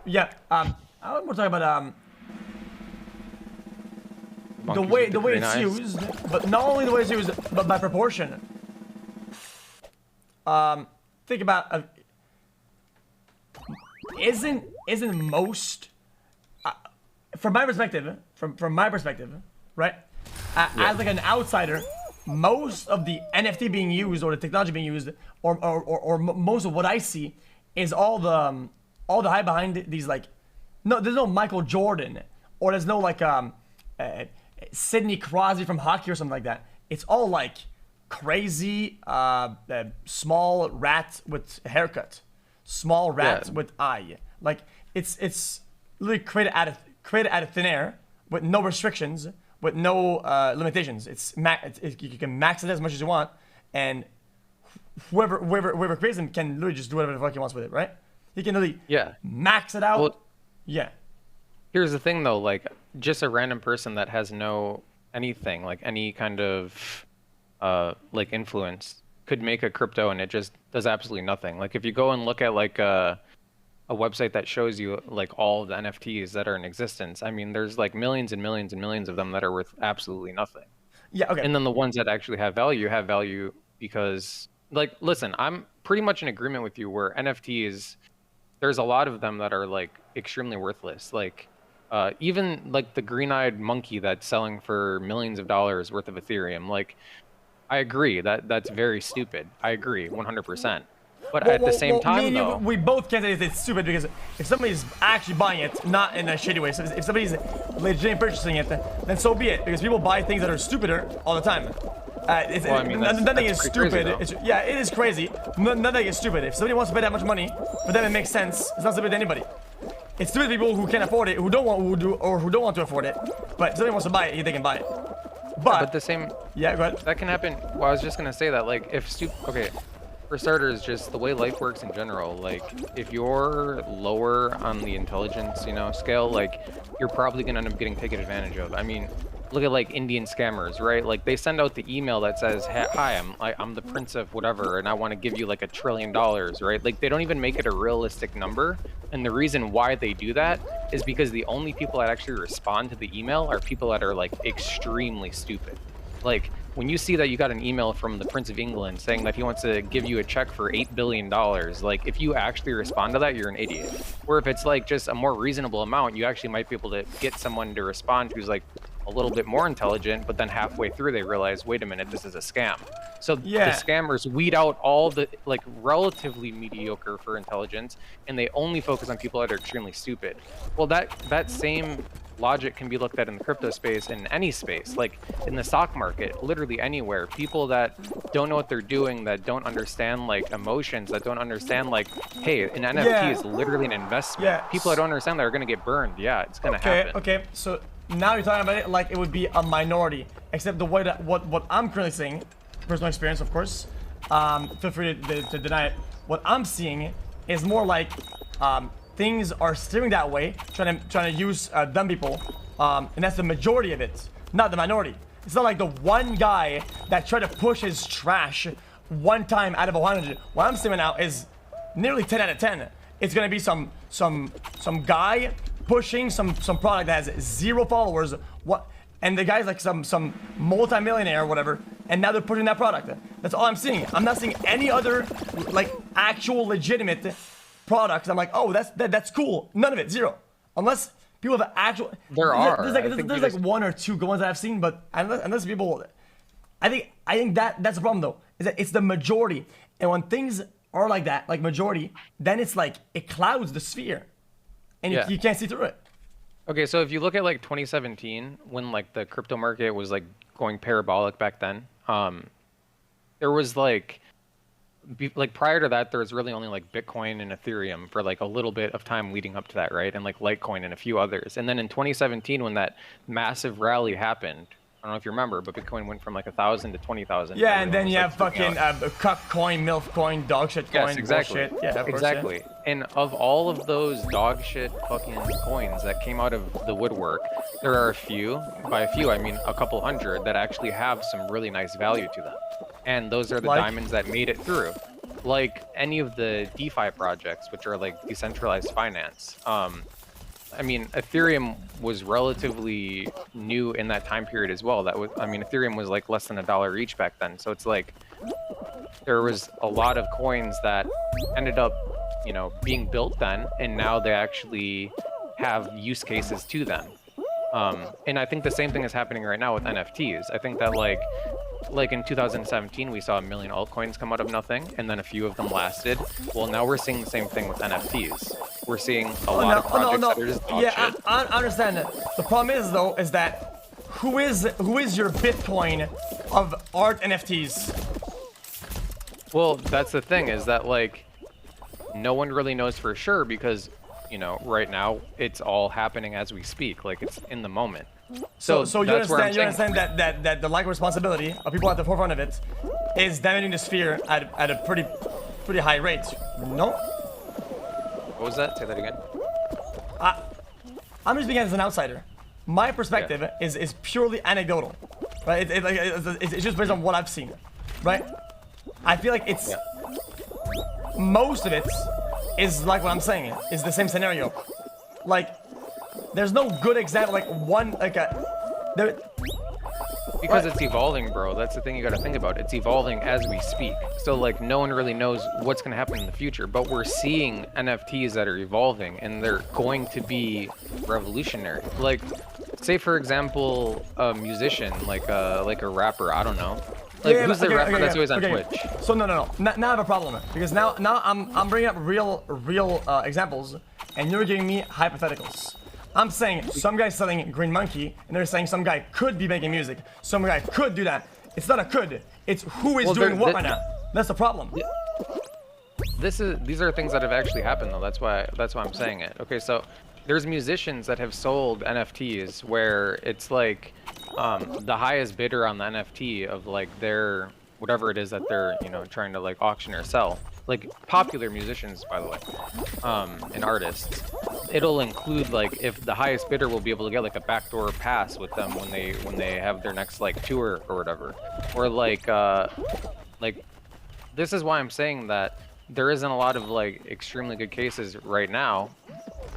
Yeah. I was more talking about the way it's used, but not only the way it's used, but by proportion. Think about isn't most from my perspective, right? As like an outsider, most of the NFT being used or the technology being used, or most of what I see is all the hype behind these, like, no, there's no Michael Jordan, or there's no like Sidney Crosby from hockey or something like that. It's all like crazy small rat with a haircut, small rat with eye. Like it's literally created out of thin air with no restrictions, with no limitations. You can max it as much as you want, and whoever creates them can literally just do whatever the fuck he wants with it, right? He can literally max it out. Well, yeah. Here's the thing though, like just a random person that has no anything, like any kind of like influence could make a crypto and it just does absolutely nothing. Like if you go and look at like a website that shows you like all of the NFTs that are in existence, I mean, there's like millions and millions and millions of them that are worth absolutely nothing. Yeah, okay. And then the ones that actually have value because, like, listen, I'm pretty much in agreement with you where NFTs, there's a lot of them that are like extremely worthless. Like even like the green-eyed monkey that's selling for millions of dollars worth of Ethereum. Like, I agree that's very stupid. I agree 100%. But at the same time, though, we both can't say it's stupid, because if somebody's actually buying it, not in a shitty way, so if somebody's legitimately purchasing it, then so be it. Because people buy things that are stupider all the time. Nothing is stupid. Yeah, it is crazy. Nothing is stupid. If somebody wants to pay that much money, for them it makes sense. It's not stupid to anybody. It's stupid to people who can't afford it, who don't want to afford it. But if somebody wants to buy it, they can buy it. But the same. Yeah, go ahead. That can happen. Well, I was just gonna say that, like, okay. For starters, just the way life works in general, like if you're lower on the intelligence, scale, like you're probably gonna end up getting taken advantage of. I mean, look at like Indian scammers, right? Like they send out the email that says, "Hi, I'm the prince of whatever, and I want to give you like $1 trillion," right? Like they don't even make it a realistic number. And the reason why they do that is because the only people that actually respond to the email are people that are like extremely stupid. Like when you see that you got an email from the Prince of England saying that he wants to give you a check for $8 billion, like if you actually respond to that, you're an idiot. Or if it's like just a more reasonable amount, you actually might be able to get someone to respond who's like a little bit more intelligent, but then halfway through they realize, wait a minute, this is a scam. So the scammers weed out all the like relatively mediocre for intelligence, and they only focus on people that are extremely stupid. Well, that same logic can be looked at in the crypto space, in any space, like in the stock market, literally anywhere. People that don't know what they're doing, that don't understand like emotions, that don't understand like, hey, an NFT is literally an investment. People that don't understand that are going to get burned. Yeah, it's going to happen. Okay, so now you're talking about it like it would be a minority, except the way that what I'm currently seeing, personal experience, of course. Feel free to deny it. What I'm seeing is more like things are steering that way, trying to use dumb people, and that's the majority of it, not the minority. It's not like the one guy that tried to push his trash one time out of 100. What I'm seeing now is nearly 10 out of 10. It's gonna be some guy pushing some product that has 0 followers. And the guy's like some multi-millionaire or whatever, and now they're pushing that product. That's all I'm seeing. I'm not seeing any other like actual legitimate products. I'm like, oh, that's cool. None of it, 0. Unless people have actual. There's like 1 or 2 good ones that I've seen, but unless people, I think that's the problem though. Is that it's the majority, and when things are like that, like majority, then it's like it clouds the sphere, and you can't see through it. Okay, so if you look at like 2017, when like the crypto market was like going parabolic back then, there was like prior to that, there was really only like Bitcoin and Ethereum for like a little bit of time leading up to that, right? And like Litecoin and a few others. And then in 2017, when that massive rally happened, I don't know if you remember, but Bitcoin went from like 1,000 to 20,000. Yeah, and then you have fucking cuck coin, MILF coin, dog shit coin, yes, exactly. bullshit. Yeah, exactly. Course, And of all of those dog shit fucking coins that came out of the woodwork, there are a few, by a few I mean a couple hundred, that actually have some really nice value to them. And those are the diamonds that made it through. like any of the DeFi projects, which are like decentralized finance. I mean, Ethereum was relatively new in that time period as well. I mean, Ethereum was like less than $1 each back then. So it's like there was a lot of coins that ended up, you know, being built then, and now they actually have use cases to them. And I think the same thing is happening right now with NFTs. I think that like in 2017, we saw 1 million altcoins come out of nothing, and then a few of them lasted. Well, now we're seeing the same thing with NFTs. We're seeing a lot of projects that are just dog shit. I understand that. The problem is though, is that who is your Bitcoin of art NFTs? Well, that's the thing, is that like no one really knows for sure because, you know, right now it's all happening as we speak. Like it's in the moment. So you understand that the lack of responsibility of people at the forefront of it is damaging the sphere at a pretty high rate. No? What was that? Say that again. I'm just speaking as an outsider. My perspective is purely anecdotal, right? It's just based on what I've seen, right? I feel like it's most of it is like what I'm saying. Is the same scenario. Like, there's no good example. Like one, like a. Because it's evolving, bro. That's the thing you got to think about. It's evolving as we speak. So like no one really knows what's going to happen in the future, but we're seeing NFTs that are evolving and they're going to be revolutionary. Like say for example, a musician, like a rapper, I don't know. Like who's the rapper that's always on Twitch? So no. Now I have a problem because now I'm bringing up real examples and you're giving me hypotheticals. I'm saying some guy's selling Green Monkey, and they're saying some guy could be making music. Some guy could do that. It's not a could. It's who is doing what right now. That's the problem. These are things that have actually happened though. That's why I'm saying it. Okay, so there's musicians that have sold NFTs where it's like the highest bidder on the NFT of like their whatever it is that they're, you know, trying to like auction or sell. Like popular musicians, by the way, and artists. It'll include like if the highest bidder will be able to get like a backdoor pass with them when they have their next like tour or whatever, or like this is why I'm saying that there isn't a lot of like extremely good cases right now,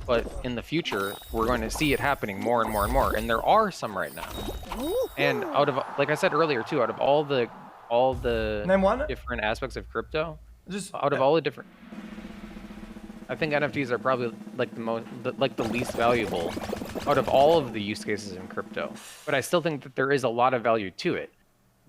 but in the future we're going to see it happening more and more and more, and there are some right now. And out of, like I said earlier too, out of all the Name one? different aspects of crypto, Just out of all the different, I think NFTs are probably like the least valuable out of all of the use cases in crypto. But I still think that there is a lot of value to it.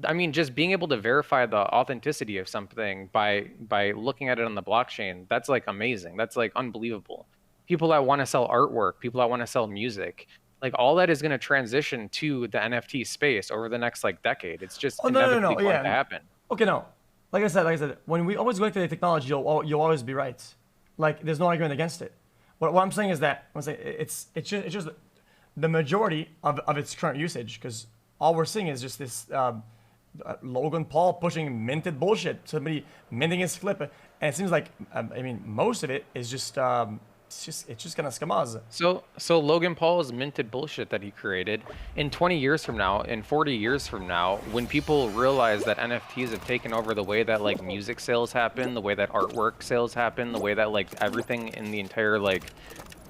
I mean, just being able to verify the authenticity of something by looking at it on the blockchain, that's like amazing. That's like unbelievable. People that want to sell artwork, people that want to sell music, like all that is going to transition to the NFT space over the next like decade. It's just inevitably going to happen. Okay, no. Like I said, when we always go to the technology, you'll always be right. Like, there's no argument against it. What I'm saying is that it's just the majority of its current usage, because all we're seeing is just this Logan Paul pushing minted bullshit, somebody minting his clip, and it seems like I mean most of it is just it's just kind of scammaz. So Logan Paul's minted bullshit that he created, in 20 years from now, in 40 years from now, when people realize that NFTs have taken over the way that like music sales happen, the way that artwork sales happen, the way that like everything in the entire like,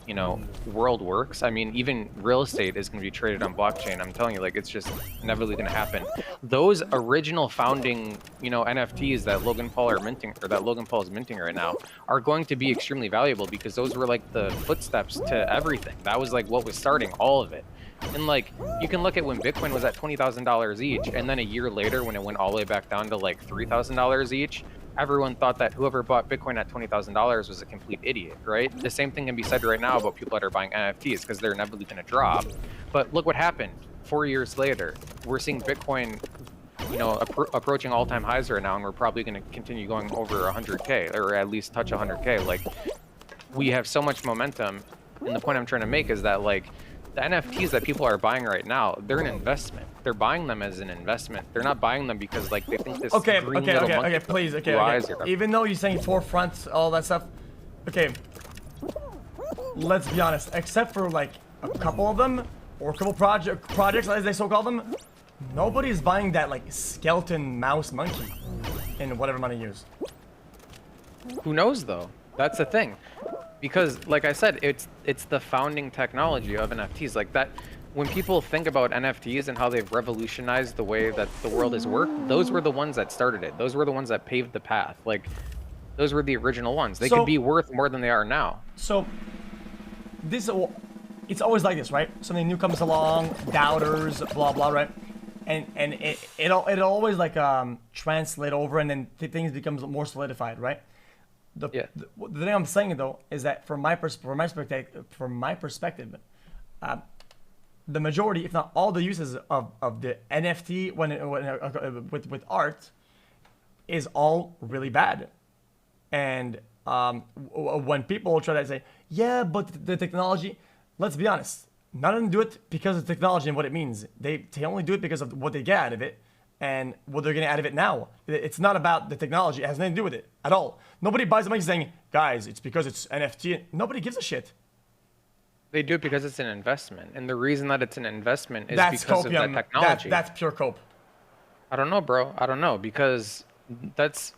you know, world works. I mean, even real estate is going to be traded on blockchain. I'm telling you, like, it's just inevitably going to happen. Those original founding, you know, NFTs that Logan Paul are minting, or that Logan Paul is minting right now, are going to be extremely valuable because those were like the footsteps to everything. That was like what was starting all of it. And like, you can look at when Bitcoin was at $20,000 each, and then a year later when it went all the way back down to like $3,000 each, everyone thought that whoever bought Bitcoin at $20,000 was a complete idiot, right? The same thing can be said right now about people that are buying NFTs because they're inevitably going to drop. But look what happened 4 years later. We're seeing Bitcoin, you know, approaching all-time highs right now, and we're probably going to continue going over 100K, or at least touch 100K. Like, we have so much momentum, and the point I'm trying to make is that, like, the NFTs that people are buying right now, they're an investment. They're buying them as an investment. They're not buying them because like they think this green little monkey please, even though you're saying forefront, all that stuff, okay, let's be honest, except for like a couple of them, or a couple projects as they so call them, nobody's buying that like skeleton mouse monkey in whatever money you use. Who knows though? That's the thing. Because like I said, it's the founding technology of NFTs. Like that when people think about NFTs and how they've revolutionized the way that the world has worked, those were the ones that started it. Those were the ones that paved the path. Like those were the original ones. They could be worth more than they are now. So it's always like this, right? Something new comes along, doubters, blah blah, right? And it always like translate over, and then things becomes more solidified, right? The thing I'm saying though is that from my perspective, the majority, if not all the uses of the NFT with art is all really bad. And when people try to say, yeah, but the technology, let's be honest, none of them do it because of the technology and what it means. They only do it because of what they get out of it and what they're getting out of it now. It's not about the technology. It has nothing to do with it at all. Nobody buys the money saying, guys, it's because it's NFT. Nobody gives a shit. They do it because it's an investment. And the reason that it's an investment is That's because copium. of that technology. That's pure cope. I don't know, bro. I don't know, because it's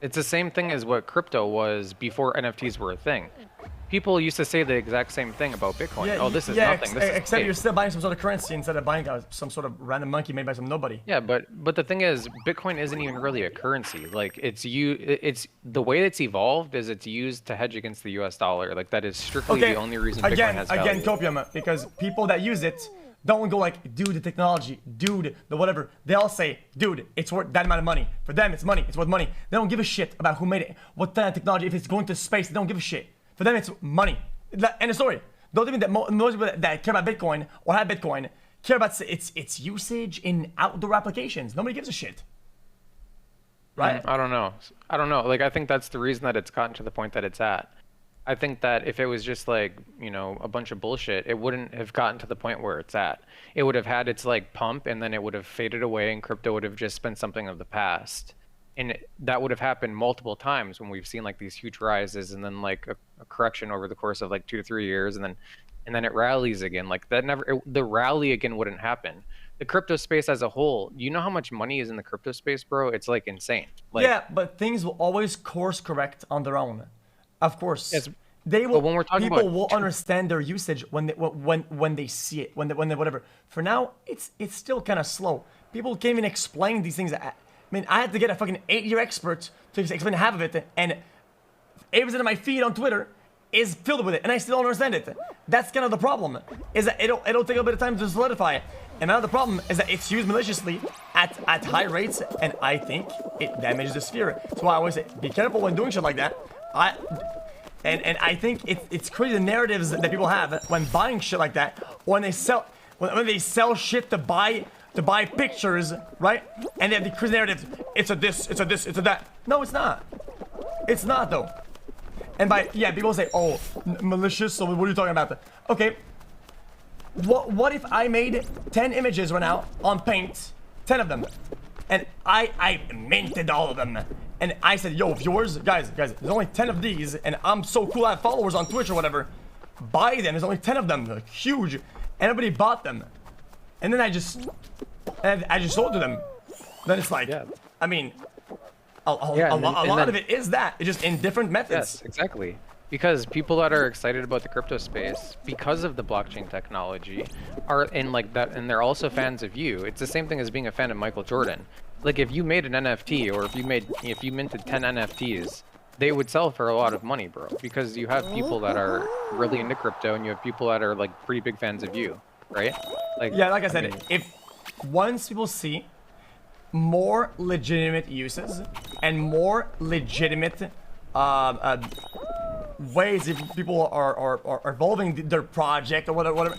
the same thing as what crypto was before NFTs were a thing. People used to say the exact same thing about Bitcoin. Yeah, oh, this is nothing. This is except fake. you're still buying some sort of currency instead of buying some sort of random monkey made by some nobody. Yeah, but the thing is, Bitcoin isn't even really a currency. Like it's the way it's evolved is it's used to hedge against the U.S. dollar. Like that is strictly the only reason Bitcoin has value. Again, copium, because people that use it don't go like, dude, the technology, dude, the whatever. They all say, dude, it's worth that amount of money. For them, it's money. It's worth money. They don't give a shit about who made it, what kind of technology. If it's going to space, they don't give a shit. For them, it's money. End of story. Don't even that most people that care about Bitcoin or have Bitcoin care about its usage in outdoor applications. Nobody gives a shit. Right? I don't know. Like I think that's the reason that it's gotten to the point that it's at. I think that if it was just like, you know, a bunch of bullshit, it wouldn't have gotten to the point where it's at. It would have had its like pump and then it would have faded away and crypto would have just been something of the past. And that would have happened multiple times when we've seen like these huge rises and then like a correction over the course of like 2 to 3 years and then it rallies again. Like that the rally again wouldn't happen. The crypto space as a whole, you know how much money is in the crypto space, bro? It's like insane. Like, yeah, but things will always course correct on their own. Of course, yes, they will. but when we're talking people about will understand their usage when they see it, when they whatever. For now, it's still kind of slow. People can't even explain these things. I mean, I had to get a fucking 8-year expert to explain half of it, and 80% of my feed on Twitter is filled with it, and I still don't understand it. That's kind of the problem. Is that it'll take a bit of time to solidify it. And another problem is that it's used maliciously at high rates, and I think it damages the sphere. So I always say, be careful when doing shit like that. And I think it's crazy the narratives that people have when buying shit like that, when they sell shit to buy pictures, right? And they have the crazy narratives. It's a this, it's a this, it's a that. No, it's not. It's not though. And people say, oh, malicious. So what are you talking about? Okay. What if I made 10 images right now on Paint, 10 of them, and I minted all of them, and I said, yo, viewers, guys, there's only 10 of these, and I'm so cool, I have followers on Twitch or whatever, buy them, there's only 10 of them, they're huge, and everybody bought them, and then I just sold to them. Then it's like, I mean, a lot of it is that, it's just in different methods. Yes, exactly. Because people that are excited about the crypto space, because of the blockchain technology, are in like that, and they're also fans of you. It's the same thing as being a fan of Michael Jordan. Like if you made an NFT, or if you minted 10 NFTs, they would sell for a lot of money, bro. Because you have people that are really into crypto, and you have people that are like pretty big fans of you, right? Like yeah, like I said, if once people see more legitimate uses and more legitimate ways if people are evolving their project or whatever,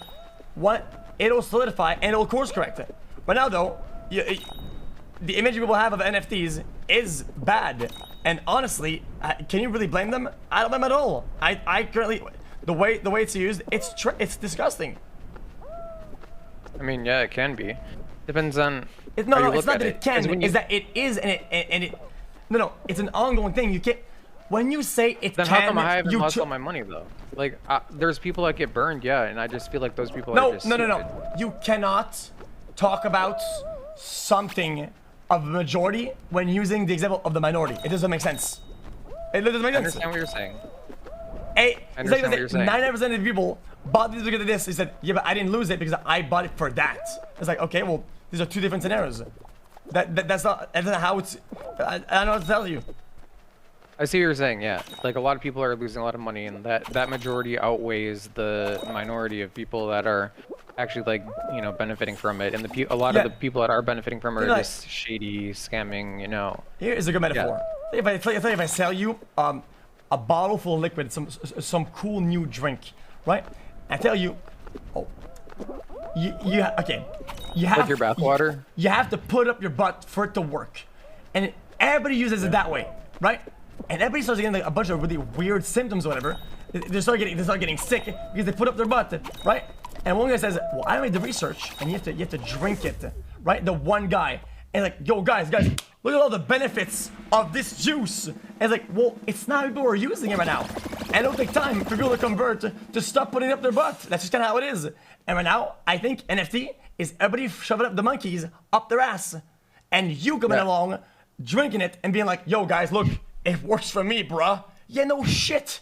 it'll solidify and it'll course correct it. But now though, the image people have of NFTs is bad, and honestly, can you really blame them? I don't blame them at all. I currently, the way it's used, it's disgusting. I mean, yeah, it can be. Depends on. It's not that it can. Is that it is, and it. No, it's an ongoing thing. You can't. When you say it then can, how come I haven't lost all my money though? Like, there's people that get burned, yeah, and I just feel like those people are just stupid. No. You cannot talk about something of the majority when using the example of the minority. It doesn't make sense. It doesn't make I sense. understand what you're saying. Hey, I understand what you're saying. 99% of the people bought this because of this. He said, yeah, but I didn't lose it because I bought it for that. It's like, okay, well, these are two different scenarios. That's not how it's. I don't know what to tell you. I see what you're saying, yeah. Like, a lot of people are losing a lot of money, and that majority outweighs the minority of people that are actually, like, you know, benefiting from it. And a lot of the people that are benefiting from it are just shady, scamming, you know. Here's a good metaphor. Yeah. If I sell you a bottle full of liquid, some cool new drink, right? I tell you, you have With your bathwater? You have to put up your butt for it to work, and everybody uses it that way, right? And everybody starts getting like a bunch of really weird symptoms or whatever. They start getting sick because they put up their butt, right? And one guy says, well, I made the research, and you have to drink it, right? The one guy, and like, yo, guys, look at all the benefits of this juice. And it's like, well, it's not people who are using it right now. And it'll take time for people to convert to stop putting up their butt. That's just kind of how it is. And right now, I think NFT is everybody shoving up the monkeys up their ass, and you coming along, drinking it, and being like, yo, guys, look, it works for me, bruh. Yeah, no shit.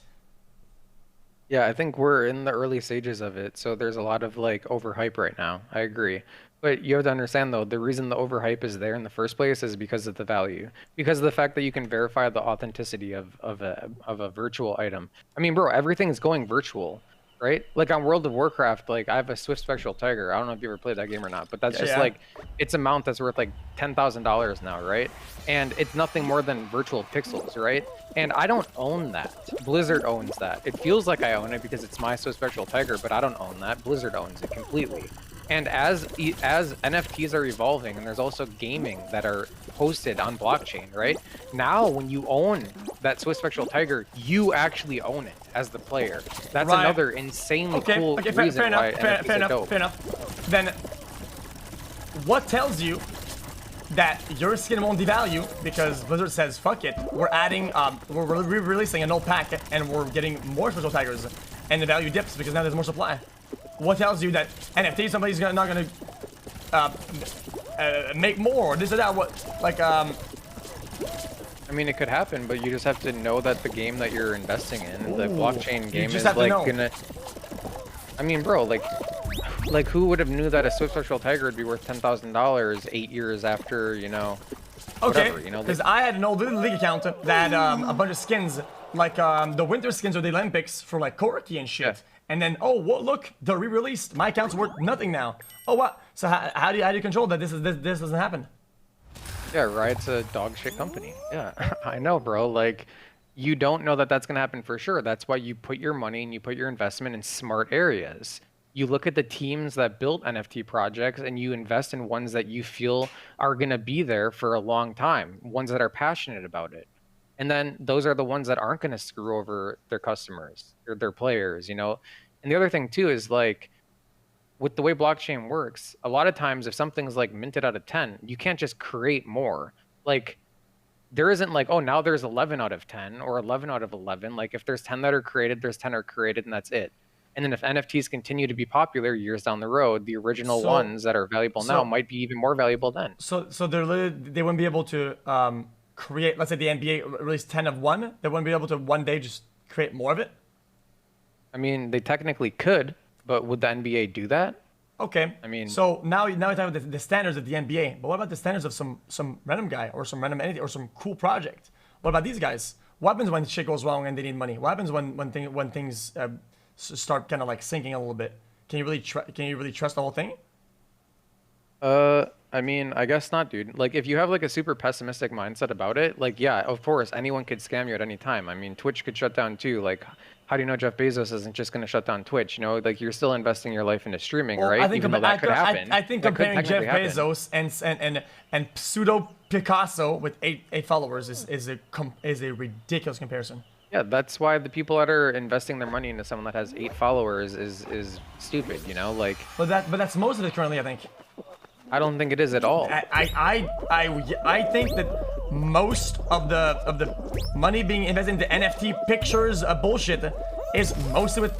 Yeah, I think we're in the early stages of it, so there's a lot of like overhype right now. I agree. But you have to understand though, the reason the overhype is there in the first place is because of the value. Because of the fact that you can verify the authenticity of a virtual item. I mean, bro, everything's going virtual, right? Like on World of Warcraft, like I have a Swift Spectral Tiger. I don't know if you ever played that game or not, but that's like it's a mount that's worth like $10,000 now, right? And it's nothing more than virtual pixels, right? And I don't own that. Blizzard owns that. It feels like I own it because it's my Swift Spectral Tiger, but I don't own that. Blizzard owns it completely. And as NFTs are evolving, and there's also gaming that are hosted on blockchain, right? Now, when you own that Swift Spectral Tiger, you actually own it as the player. That's another insanely cool reason why NFTs are dope. Fair enough. Then, what tells you that your skin won't devalue because Blizzard says, fuck it, we're adding, we're re-releasing an old pack, and we're getting more Spectral Tigers, and the value dips because now there's more supply? What tells you that NFT somebody's not gonna make more or this or that? What, like I mean, it could happen, but you just have to know that the game that you're investing in, the blockchain game, is like gonna. I mean, bro, like who would have knew that a Swift Spectral Tiger would be worth $10,000 8 years after, you know? Okay, whatever, you know. Because I had an old League account that a bunch of skins, like the winter skins of the Olympics for like Corki and shit. Yeah. And then, oh, well, look, they're re-released. My account's worth nothing now. Oh, what? So how do you control that this doesn't happen? Yeah, Riot's a dog shit company. Yeah, I know, bro. Like, you don't know that that's gonna happen for sure. That's why you put your money and you put your investment in smart areas. You look at the teams that built NFT projects and you invest in ones that you feel are gonna be there for a long time, ones that are passionate about it. And then those are the ones that aren't going to screw over their customers or their players, you know? And the other thing too is like, with the way blockchain works, a lot of times if something's like minted out of 10, you can't just create more. Like, there isn't like, oh, now there's 11 out of 10 or 11 out of 11. Like, if there's 10 that are created, there's 10 are created, and that's it. And then if NFTs continue to be popular years down the road, the original ones that are valuable now might be even more valuable then. So they wouldn't be able to create, let's say the NBA released 10 of one, they wouldn't be able to one day just create more of it? I mean, they technically could, but would the NBA do that? Okay. I mean, so now you're talking about the standards of the NBA, but what about the standards of some random guy or some random entity or some cool project? What about these guys? What happens when shit goes wrong and they need money? What happens when things start kind of like sinking a little bit? Can you really trust the whole thing? I mean, I guess not, dude. Like, if you have like a super pessimistic mindset about it, like, yeah, of course, anyone could scam you at any time. I mean, Twitch could shut down too. Like, how do you know Jeff Bezos isn't just going to shut down Twitch? You know, like, you're still investing your life into streaming, right? I think even though that could happen. I think comparing Jeff Bezos and pseudo Picasso with eight followers is a ridiculous comparison. Yeah, that's why the people that are investing their money into someone that has 8 followers is stupid, you know, like. But that's most of it currently, I think. I don't think it is at all. I think that most of the money being invested into NFT pictures bullshit is mostly with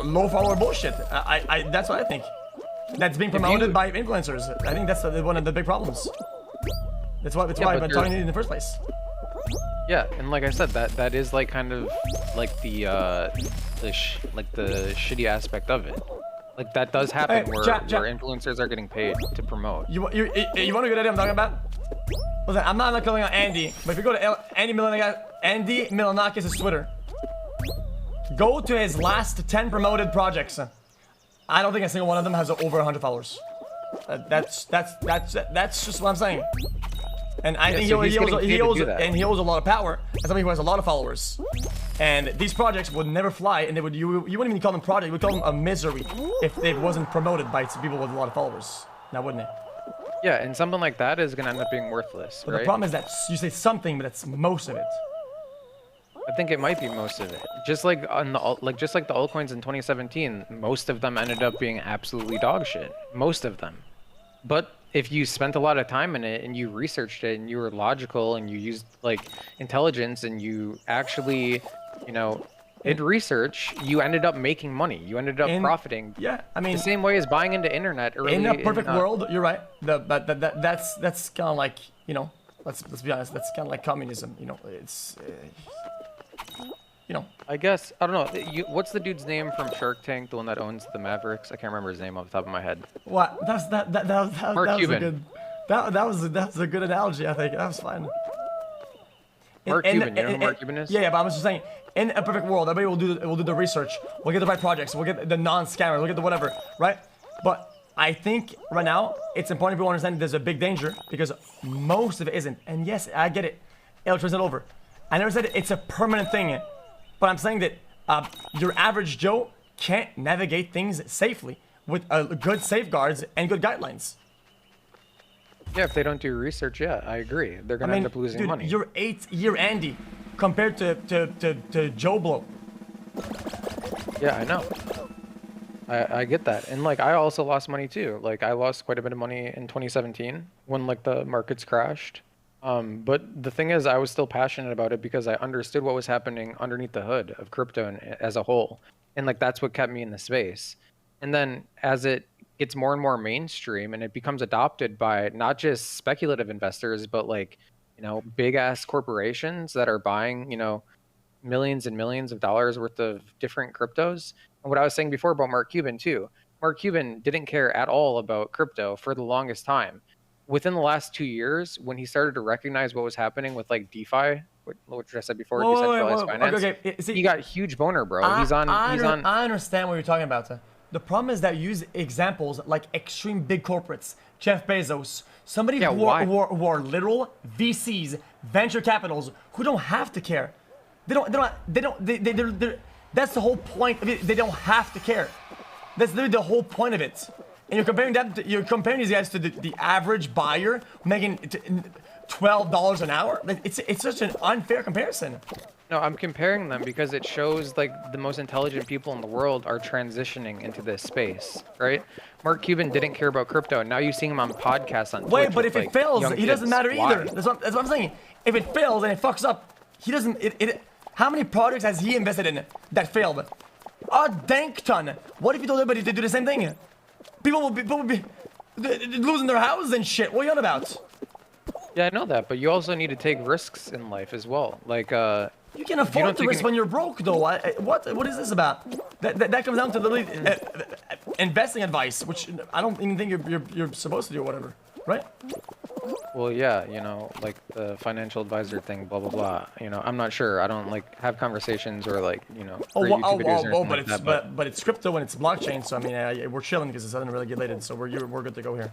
low follower bullshit. That's what I think. That's being promoted by influencers. I think that's one of the big problems. That's why I'm talking in the first place. Yeah, and like I said, that is like kind of like the shitty aspect of it. Like that does happen Hey, where chat. influencers are getting paid to promote. You want a good idea I'm talking about? Listen, I'm not calling out Andy, but if you go to Andy Milanakis' Twitter, go to his last 10 promoted projects. I don't think a single one of them has over 100 followers. That's just what I'm saying. And I think so he holds a lot of power as somebody who has a lot of followers. And these projects would never fly, and you wouldn't even call them projects, you would call them a misery if it wasn't promoted by people with a lot of followers. Now, wouldn't it? Yeah, and something like that is gonna end up being worthless, But right? the problem is that you say something, but that's most of it. I think it might be most of it. Just like on the just like the altcoins in 2017, most of them ended up being absolutely dog shit. Most of them. But if you spent a lot of time in it and you researched it and you were logical and you used like intelligence and you actually, you know, did research, you ended up making money. You ended up profiting. Yeah, I mean, the same way as buying into internet early. In a perfect world, you're right. That's kind of like, you know, let's be honest. That's kind of like communism. You know, it's you know. I guess I don't know. What's the dude's name from Shark Tank? The one that owns the Mavericks? I can't remember his name off the top of my head. What? That was Cuban. a good. That was a good analogy. I think that was fine. Mark Cuban, you know who Mark Cuban is? Yeah, but I was just saying, in a perfect world, everybody will do the research. We'll get the right projects. We'll get the non-scammers. We'll get the whatever, right? But I think right now it's important people understand there's a big danger because most of it isn't. And yes, I get it. It'll translate over. I never said it's a permanent thing, but I'm saying that your average Joe can't navigate things safely with good safeguards and good guidelines. Yeah, if they don't do research, yeah, I agree. They're gonna end up losing money. You're 8-year Andy compared to Joe Blow. Yeah, I know. I get that. And like I also lost money too. Like I lost quite a bit of money in 2017 when like the markets crashed. But the thing is I was still passionate about it because I understood what was happening underneath the hood of crypto as a whole. And like that's what kept me in the space. And then as it gets more and more mainstream and it becomes adopted by not just speculative investors, but like, you know, big ass corporations that are buying, you know, millions and millions of dollars worth of different cryptos. And what I was saying before about Mark Cuban too, Mark Cuban didn't care at all about crypto for the longest time. Within the last 2 years, when he started to recognize what was happening with like DeFi, which I said before, decentralized finance, okay. See, he got huge boner, bro. I understand what you're talking about. The problem is that you use examples like extreme big corporates, Jeff Bezos, somebody who are literal VCs, venture capitals, who don't have to care. That's the whole point of it. They don't have to care. That's literally the whole point of it. And you're comparing these guys to the average buyer making $12 an hour. It's such an unfair comparison. No, I'm comparing them because it shows like the most intelligent people in the world are transitioning into this space, right? Mark Cuban didn't care about crypto, and now you're seeing him on podcasts on Twitch. Wait, but if it fails, he doesn't matter either. Why? That's what I'm saying. If it fails and it fucks up, he doesn't. How many projects has he invested in that failed? A dank ton. What if you told everybody to do the same thing? People will be losing their houses and shit. What are you on about? Yeah, I know that, but you also need to take risks in life as well. Like, you can afford to risk when you're broke, though. What is this about? That comes down to literally investing advice, which I don't even think you're supposed to do or whatever, right? Well, yeah, you know, like the financial advisor thing, blah blah blah. You know, I'm not sure. I don't like have conversations or like, you know, but it's crypto and it's blockchain, so I mean, we're chilling because it doesn't really get related, so we're good to go here.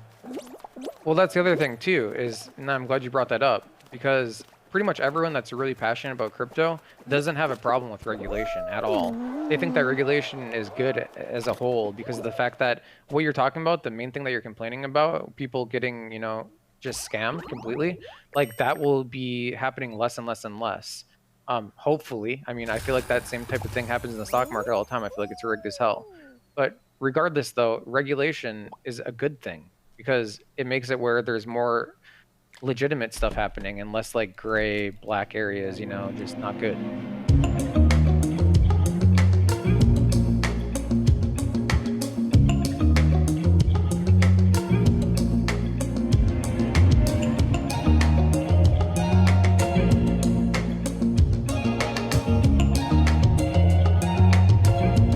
Well, that's the other thing too. And I'm glad you brought that up because pretty much everyone that's really passionate about crypto doesn't have a problem with regulation at all. They think that regulation is good as a whole because of the fact that what you're talking about, the main thing that you're complaining about, people getting, you know, just scammed completely, like that will be happening less and less and less. Hopefully. I mean, I feel like that same type of thing happens in the stock market all the time. I feel like it's rigged as hell. But regardless though, regulation is a good thing because it makes it where there's more legitimate stuff happening and less like gray, black areas, you know, just not good.